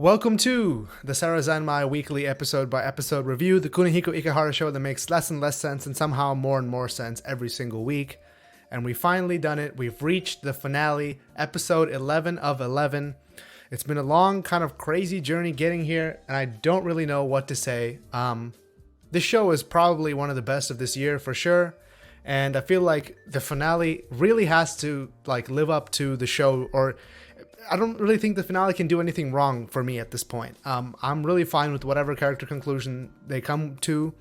Welcome to the Sara-Zanmai weekly episode by episode review, the Kunihiko Ikehara show that makes less and less sense and somehow more and more sense every single week. And we finally done it. We've reached the finale, episode 11 of 11. It's been a long, kind of crazy journey getting here, and I don't really know what to say. This show is probably one of the best of this year for sure. And I feel like the finale really has to live up to the show, or I don't really think the finale can do anything wrong for me at this point. I'm really fine with whatever character conclusion they come to.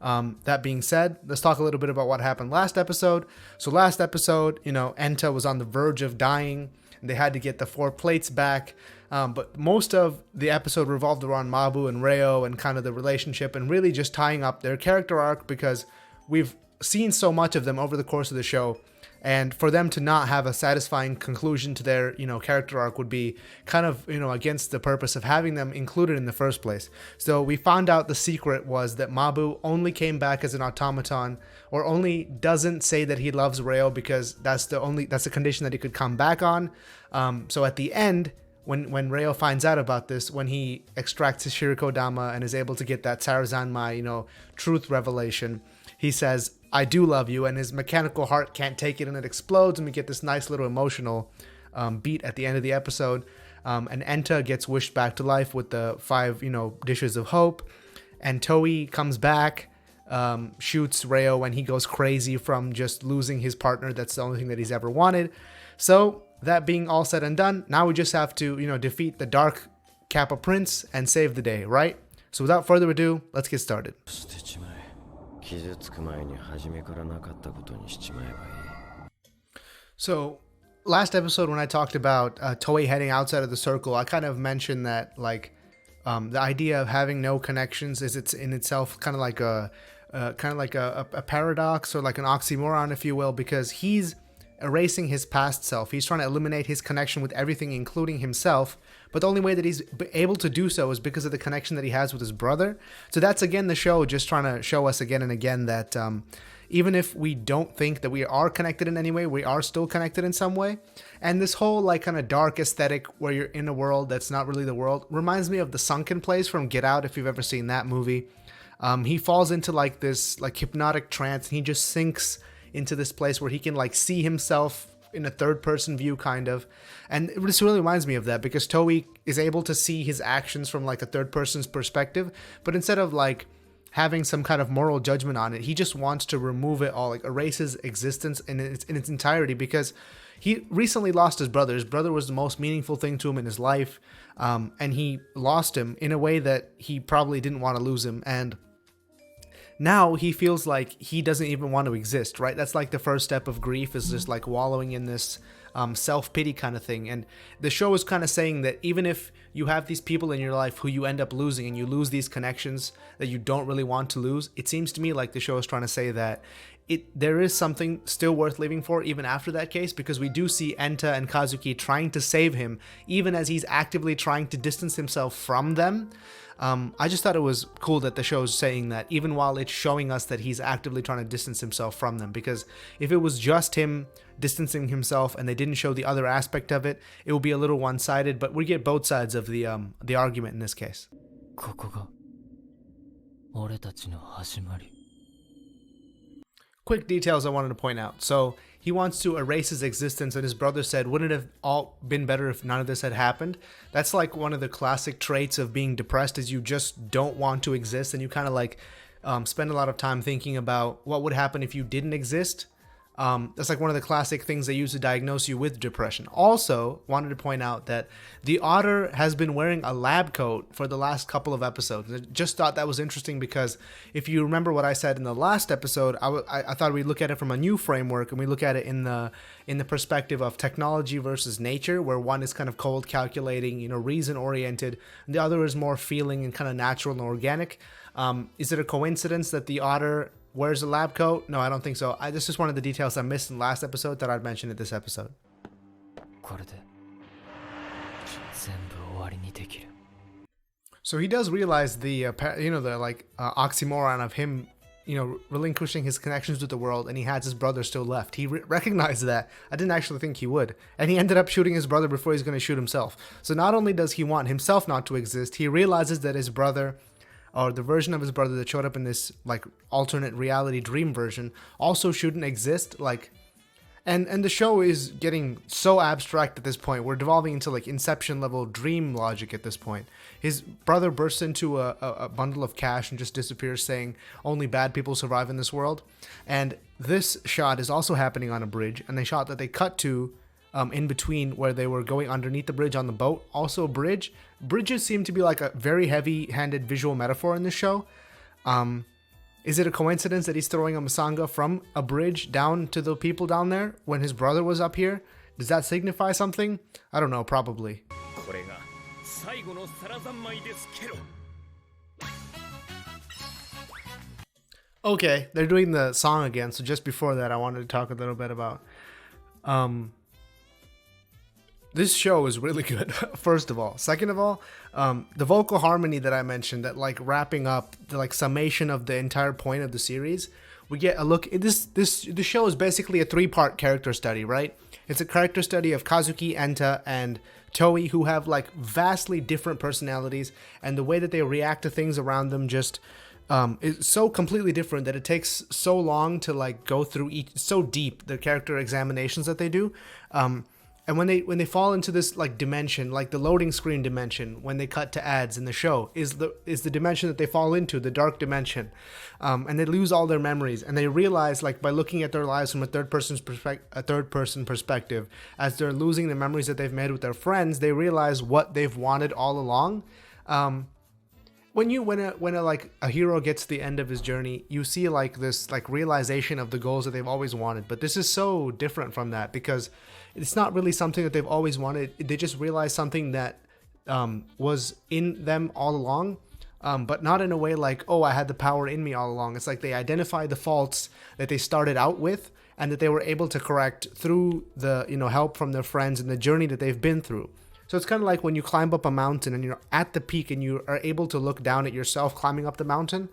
That being said, let's talk a little bit about what happened last episode. So last episode, Enta was on the verge of dying, and they had to get the 4 plates back. But most of the episode revolved around Mabu and Reo and kind of the relationship and really just tying up their character arc, because we've seen so much of them over the course of the show. And for them to not have a satisfying conclusion to their, character arc would be kind of, against the purpose of having them included in the first place. So we found out the secret was that Mabu only came back as an automaton, or only doesn't say that he loves Reo because that's the condition that he could come back on. So at the end, when Reo finds out about this, when he extracts his Shiriko-dama and is able to get that Sara-Zanmai, truth revelation, he says, "I do love you," and his mechanical heart can't take it and it explodes, and we get this nice little emotional beat at the end of the episode. And Enta gets wished back to life with the 5, dishes of hope. And Toei comes back, shoots Reo when he goes crazy from just losing his partner. That's the only thing that he's ever wanted. So that being all said and done, now we just have to, defeat the Dark Kappa Prince and save the day, right? So without further ado, let's get started. So last episode when I talked about Toei heading outside of the circle, I kind of mentioned that the idea of having no connections is it's in itself kind of like a paradox, or like an oxymoron, if you will, because he's erasing his past self. He's trying to eliminate his connection with everything, including himself. But the only way that he's able to do so is because of the connection that he has with his brother. So that's, again, the show just trying to show us again and again that even if we don't think that we are connected in any way, we are still connected in some way. And this whole kind of dark aesthetic where you're in a world that's not really the world reminds me of the sunken place from Get Out, if you've ever seen that movie. He falls into this hypnotic trance, and he just sinks into this place where he can see himself in a third-person view, kind of. And this really reminds me of that, because Toei is able to see his actions from a third-person's perspective, but instead of having some kind of moral judgment on it, he just wants to remove it all, erase his existence in its entirety, because he recently lost his brother. His brother was the most meaningful thing to him in his life, and he lost him in a way that he probably didn't want to lose him, and now he feels like he doesn't even want to exist, right? That's the first step of grief, is just wallowing in this self-pity kind of thing. And the show is kind of saying that even if you have these people in your life who you end up losing, and you lose these connections that you don't really want to lose, it seems to me like the show is trying to say that there is something still worth living for even after that case, because we do see Enta and Kazuki trying to save him, even as he's actively trying to distance himself from them. I just thought it was cool that the show's saying that, even while it's showing us that he's actively trying to distance himself from them, because if it was just him distancing himself and they didn't show the other aspect of it, it would be a little one-sided, but we get both sides of the argument in this case. Quick details I wanted to point out. So he wants to erase his existence, and his brother said, wouldn't it have all been better if none of this had happened? That's one of the classic traits of being depressed, is you just don't want to exist, and you kind of spend a lot of time thinking about what would happen if you didn't exist. That's one of the classic things they use to diagnose you with depression. Also, wanted to point out that the Otter has been wearing a lab coat for the last couple of episodes. I just thought that was interesting, because if you remember what I said in the last episode, I thought we'd look at it from a new framework, and we look at it in the perspective of technology versus nature, where one is kind of cold, calculating, reason-oriented, and the other is more feeling and kind of natural and organic. Is it a coincidence that the Otter wears a lab coat? No, I don't think so. This is one of the details I missed in the last episode that I'd mentioned in this episode. So he does realize the oxymoron of him relinquishing his connections with the world, and he has his brother still left. He recognized that. I didn't actually think he would. And he ended up shooting his brother before he's going to shoot himself. So not only does he want himself not to exist, he realizes that his brother, or the version of his brother that showed up in this like alternate reality dream version, also shouldn't exist. Like, and the show is getting so abstract at this point. We're devolving into like Inception level dream logic at this point. His brother bursts into a bundle of cash and just disappears, saying only bad people survive in this world. And this shot is also happening on a bridge, and the shot that they cut to in between where they were going underneath the bridge on the boat, also a bridge. Bridges seem to be like a very heavy-handed visual metaphor in this show. Is it a coincidence that he's throwing a masanga from a bridge down to the people down there when his brother was up here? Does that signify something? I don't know, probably. Okay, they're doing the song again, so just before that I wanted to talk a little bit about this show is really good, first of all. Second of all, the vocal harmony that I mentioned, that like wrapping up the like summation of the entire point of the series, we get a look. The show is basically a 3-part character study, right? It's a character study of Kazuki, Enta, and Toei, who have like vastly different personalities, and the way that they react to things around them just is so completely different that it takes so long to like go through each, so deep, the character examinations that they do. And when they fall into this like dimension, like the loading screen dimension, when they cut to ads in the show, is the dimension that they fall into, the dark dimension, and they lose all their memories, and they realize, like by looking at their lives from a third person perspective, as they're losing the memories that they've made with their friends, they realize what they've wanted all along. When a hero gets to the end of his journey, you see like this like realization of the goals that they've always wanted. But this is so different from that, because it's not really something that they've always wanted. They just realized something that was in them all along, but not in a way like, oh, I had the power in me all along. It's like they identified the faults that they started out with, and that they were able to correct through the help from their friends and the journey that they've been through. So it's kind of like when you climb up a mountain and you're at the peak and you are able to look down at yourself climbing up the mountain.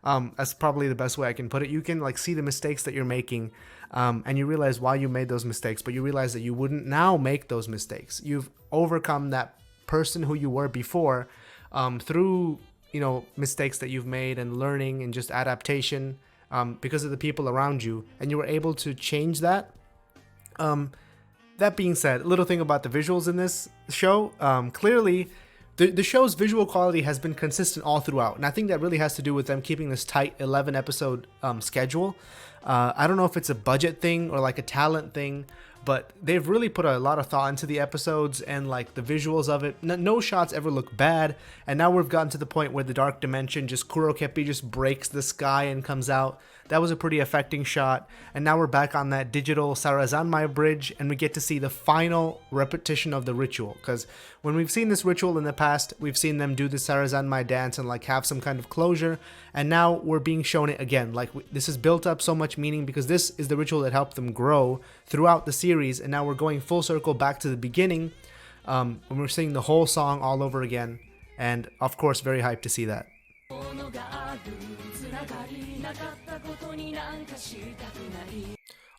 That's probably the best way I can put it. You can like see the mistakes that you're making, and you realize why you made those mistakes, but you realize that you wouldn't now make those mistakes. You've overcome that person who you were before through mistakes that you've made and learning and just adaptation because of the people around you, and you were able to change that. That being said, a little thing about the visuals in this show. Clearly, the show's visual quality has been consistent all throughout, and I think that really has to do with them keeping this tight 11-episode schedule. I don't know if it's a budget thing or like a talent thing, but they've really put a lot of thought into the episodes and like the visuals of it. No shots ever look bad, and now we've gotten to the point where the dark dimension, just Kurokepi just breaks the sky and comes out. That was a pretty affecting shot, and now we're back on that digital Sara-Zanmai bridge, and we get to see the final repetition of the ritual, because when we've seen this ritual in the past, we've seen them do the Sara-Zanmai dance and like have some kind of closure, and now we're being shown it again. Like this has built up so much meaning because this is the ritual that helped them grow throughout the series, and now we're going full circle back to the beginning when we're singing the whole song all over again, and of course very hyped to see that.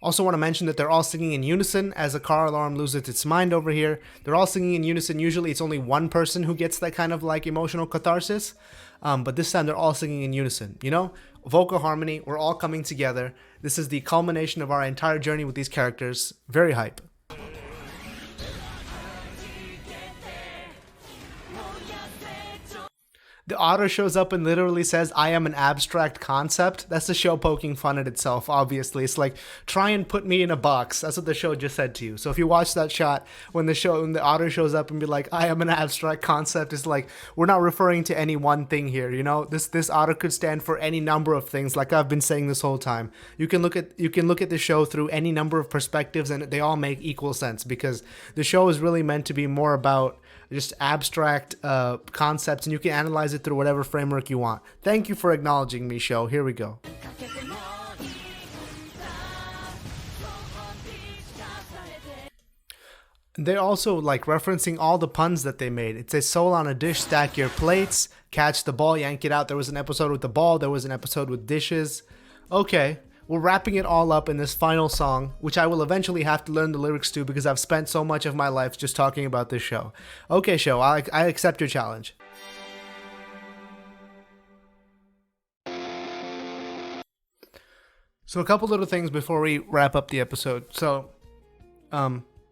Also want to mention that they're all singing in unison as a car alarm loses its mind over here. They're all singing in unison. Usually it's only one person who gets that kind of like emotional catharsis, but this time they're all singing in unison. Vocal harmony, we're all coming together. This is the culmination of our entire journey with these characters. Very hype. The Otter shows up and literally says, "I am an abstract concept." That's the show poking fun at itself, obviously. It's like, try and put me in a box. That's what the show just said to you. So if you watch that shot, when the Otter shows up and be like, "I am an abstract concept," it's like, we're not referring to any one thing here, This Otter could stand for any number of things, like I've been saying this whole time. You can look at the show through any number of perspectives, and they all make equal sense, because the show is really meant to be more about just abstract concepts, and you can analyze it through whatever framework you want. Thank you for acknowledging me, show. Here we go. They're also like referencing all the puns that they made. It says, "Soul on a dish, stack your plates, catch the ball, yank it out." There was an episode with the ball. There was an episode with dishes. Okay, we're wrapping it all up in this final song, which I will eventually have to learn the lyrics to because I've spent so much of my life just talking about this show. Okay, show, I accept your challenge. So a couple little things before we wrap up the episode. So,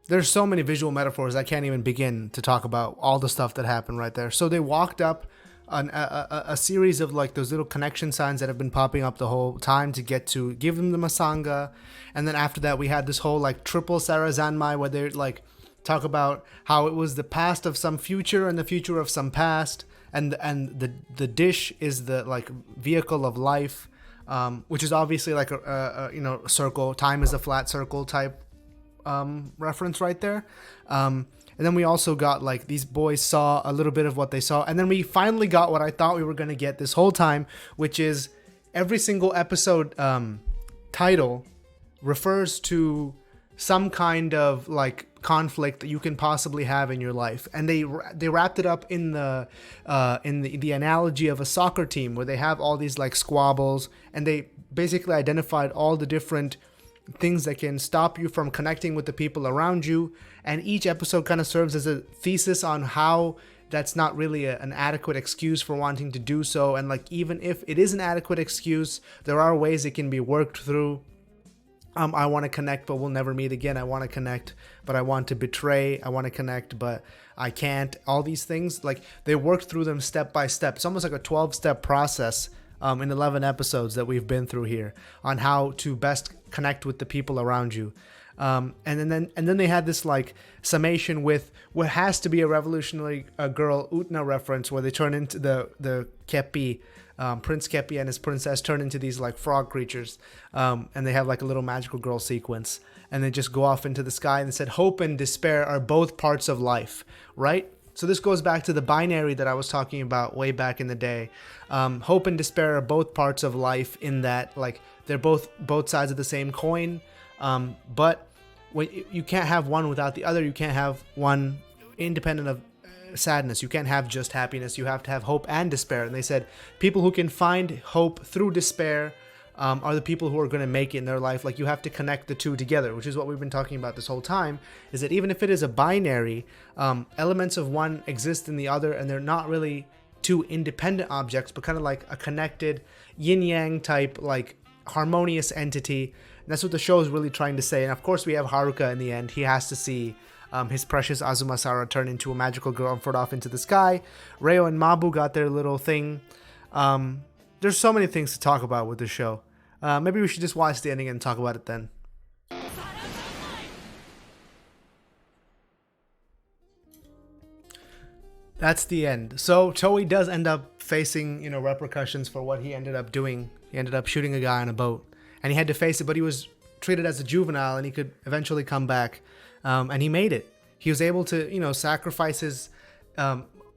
there's so many visual metaphors I can't even begin to talk about all the stuff that happened right there. So they walked up a series of like those little connection signs that have been popping up the whole time to get to give them the masanga, and then after that we had this whole like triple Sara-Zanmai where they like talk about how it was the past of some future and the future of some past, and the dish is the like vehicle of life. Which is obviously like a circle. Time is a flat circle type reference right there. And then we also got like these boys saw a little bit of what they saw, and then we finally got what I thought we were gonna get this whole time, which is every single episode title refers to some kind of like conflict that you can possibly have in your life, and they wrapped it up in the analogy of a soccer team where they have all these like squabbles, and they basically identified all the different things that can stop you from connecting with the people around you, and each episode kind of serves as a thesis on how that's not really an adequate excuse for wanting to do so, and like even if it is an adequate excuse, there are ways it can be worked through. I want to connect, but we'll never meet again. I want to connect, but I want to betray. I want to connect, but I can't. All these things, like they worked through them step by step. It's almost like a 12-step process in 11 episodes that we've been through here on how to best connect with the people around you. And then they had this like summation with what has to be a revolutionary girl Utna reference, where they turn into the Kepi. Prince Kepi and his princess turn into these like frog creatures, and they have like a little magical girl sequence, and they just go off into the sky, and they said hope and despair are both parts of life, right? So this goes back to the binary that I was talking about way back in the day. Hope and despair are both parts of life in that like they're both sides of the same coin, but when you can't have one without the other. You can't have one independent of sadness. You can't have just happiness. You have to have hope and despair. And they said people who can find hope through despair are the people who are going to make it in their life. Like you have to connect the two together, which is what we've been talking about this whole time, is that even if it is a binary, elements of one exist in the other, and they're not really two independent objects, but kind of like a connected yin yang type, like harmonious entity. And that's what the show is really trying to say. And of course we have Haruka in the end. He has to see his precious Azuma-Sara turn into a magical girl and float off into the sky. Reo and Mabu got their little thing. There's so many things to talk about with this show. Maybe we should just watch the ending and talk about it then. That's the end. So Toei does end up facing, repercussions for what he ended up doing. He ended up shooting a guy on a boat, and he had to face it, but he was treated as a juvenile, and he could eventually come back. And he made it. He was able to, sacrifice his,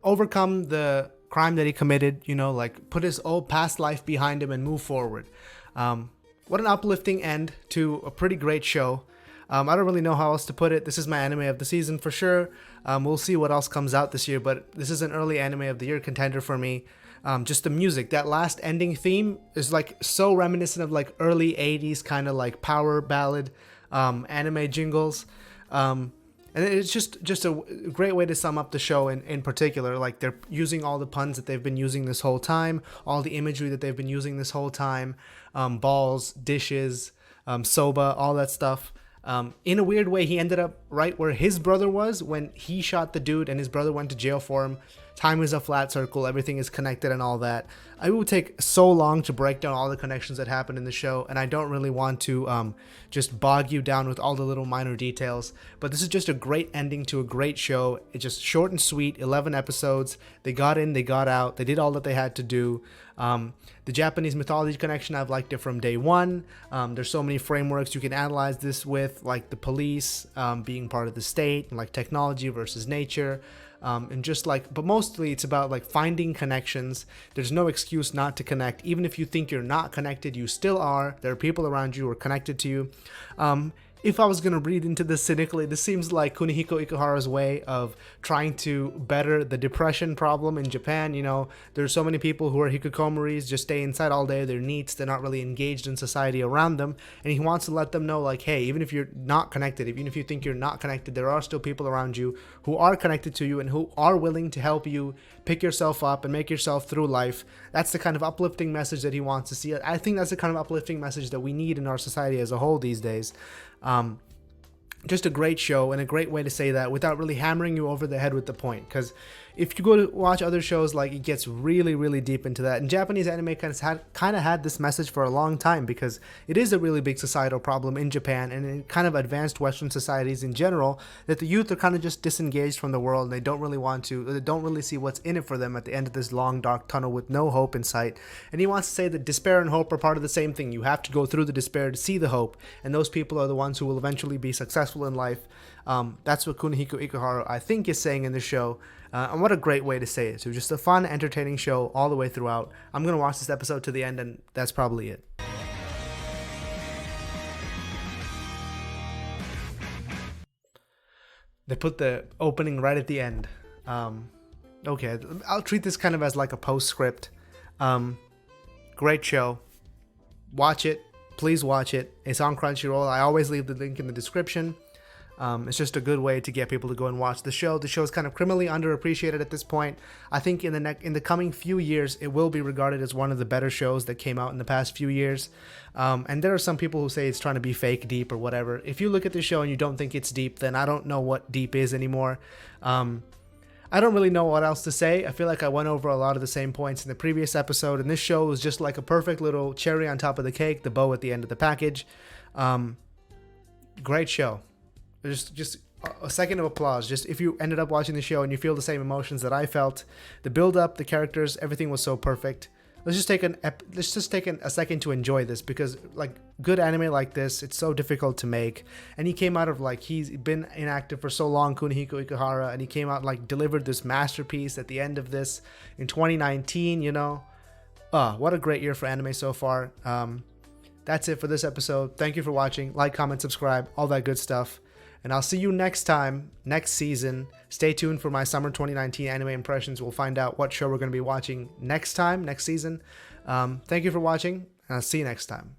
overcome the crime that he committed, like put his old past life behind him and move forward. What an uplifting end to a pretty great show. I don't really know how else to put it. This is my anime of the season for sure. We'll see what else comes out this year, but this is an early anime of the year contender for me. Just the music, that last ending theme is like so reminiscent of like early 80s kind of like power ballad anime jingles. And it's just a great way to sum up the show in particular. Like they're using all the puns that they've been using this whole time, all the imagery that they've been using this whole time, balls, dishes, soba, all that stuff. In a weird way, he ended up right where his brother was when he shot the dude and his brother went to jail for him. Time is a flat circle, everything is connected and all that. It would take so long to break down all the connections that happen in the show, and I don't really want to just bog you down with all the little minor details, but this is just a great ending to a great show. It's just short and sweet, 11 episodes. They got in, they got out, they did all that they had to do. The Japanese mythology connection, I've liked it from day one. There's so many frameworks you can analyze this with, like the police being part of the state, and like technology versus nature. And just like, but mostly it's about like finding connections. There's no excuse not to connect. Even if you think you're not connected, you still are. There are people around you who are connected to you. if I was going to read into this cynically, this seems like Kunihiko Ikuhara's way of trying to better the depression problem in Japan. You know, there's so many people who are hikikomoris, just stay inside all day, they're neats, they're not really engaged in society around them, and he wants to let them know, like, hey, even if you're not connected, even if you think you're not connected, there are still people around you who are connected to you and who are willing to help you pick yourself up and make yourself through life. That's the kind of uplifting message that he wants to see. I think that's the kind of uplifting message that we need in our society as a whole these days. Just a great show and a great way to say that without really hammering you over the head with the point. Because if you go to watch other shows, like, it gets really, really deep into that. And Japanese anime kind of had this message for a long time, because it is a really big societal problem in Japan and in kind of advanced Western societies in general, that the youth are kind of just disengaged from the world. And they don't really see what's in it for them at the end of this long, dark tunnel with no hope in sight. And he wants to say that despair and hope are part of the same thing. You have to go through the despair to see the hope. And those people are the ones who will eventually be successful in life. That's what Kunihiko Ikuhara, I think, is saying in the show. And what a great way to say it. So just a fun, entertaining show all the way throughout. I'm going to watch this episode to the end, and that's probably it. They put the opening right at the end. Okay, I'll treat this kind of as like a postscript. Great show. Watch it. Please watch it. It's on Crunchyroll. I always leave the link in the description. It's just a good way to get people to go and watch the show. The show is kind of criminally underappreciated at this point. I think in the coming few years, it will be regarded as one of the better shows that came out in the past few years. And there are some people who say it's trying to be fake deep or whatever. If you look at the show and you don't think it's deep, then I don't know what deep is anymore. I don't really know what else to say. I feel like I went over a lot of the same points in the previous episode, and this show was just like a perfect little cherry on top of the cake, the bow at the end of the package. Great show. Just a second of applause. Just if you ended up watching the show and you feel the same emotions that I felt, the build-up, the characters, everything was so perfect. Let's just take a second to enjoy this, because like good anime like this, it's so difficult to make. And he came out of, like, he's been inactive for so long, Kunihiko Ikuhara, and he came out, like, delivered this masterpiece at the end of this in 2019. You know, what a great year for anime so far. That's it for this episode. Thank you for watching. Like, comment, subscribe, all that good stuff. And I'll see you next time, next season. Stay tuned for my summer 2019 anime impressions. We'll find out what show we're going to be watching next time, next season. Thank you for watching, and I'll see you next time.